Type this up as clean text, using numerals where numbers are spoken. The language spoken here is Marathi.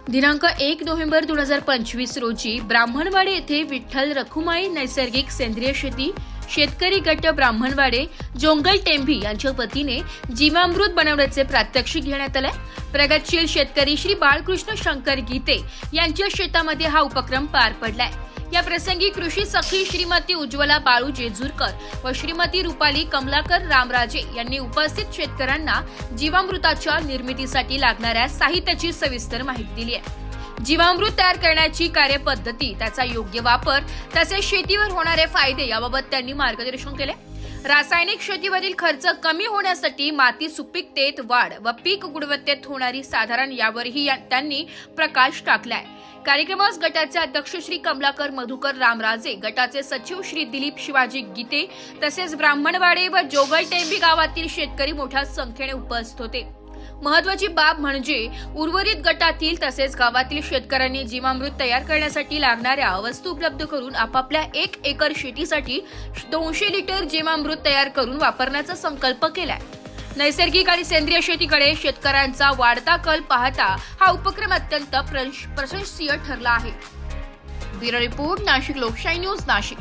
दिनांक 1 नोव्हेंबर 2025 रोजी ब्राह्मणवाडे येथे विठ्ठल रखुमाई नैसर्गिक सेंद्रिय शेती शेतकरी गट ब्राह्मणवाडे जोंगल टेंभी यांच्या वतीने जीवामृत बनवण्याचे प्रात्यक्षिक घेण्यात आले। प्रगतशील शेतकरी श्री बाळकृष्ण शंकर गीते यांच्या शेतामध्ये हा उपक्रम पार पडलाय। या प्रसंगी कृषी सखी श्रीमती उज्ज्वला बाळू जेजुरकर व श्रीमती रुपाली कमलाकर रामराजे यांनी उपस्थित शेतकऱ्यांना जीवामृताच्या निर्मितीसाठी लागणाऱ्या साहित्याची सविस्तर माहिती दिली आहे। जीवामृत तयार करण्याची कार्यपद्धती, त्याचा योग्य वापर तसेच शेतीवर होणारे फायदे याबाबत त्यांनी मार्गदर्शन केले। रासायनिक शेतीवरील खर्च कमी होण्यासाठी माती सुपीकतेत वाढ व पीक गुणवत्तेत होणारी साधारण यावरही त्यांनी प्रकाश टाकलाय। कार्यक्रमास गटाचे अध्यक्ष श्री कमलाकर मधुकर रामराजे, गटाचे सचिव श्री दिलीप शिवाजी गीते तसेच ब्राह्मणवाडे व जोगल टेंभी गावातील शेतकरी मोठ्या संख्येने उपस्थित होते। महत्वाची बाब म्हणजे उर्वरित गटातील तसेच गावातील शेतकऱ्यांनी जीवामृत तयार करण्यासाठी लागणाऱ्या वस्तू उपलब्ध करून आपापल्या 1 एकर शेतीसाठी 200 लिटर जीवामृत तयार करून वापरण्याचा संकल्प केलाय। नैसर्गिक आणि सेंद्रिय शेतीकडे शेतकऱ्यांचा वाढता कल पाहता हा उपक्रम अत्यंत प्रशंसनीय ठरला आहे। ब्युरो रिपोर्ट, नाशिक लोकशाही न्यूज, नाशिक।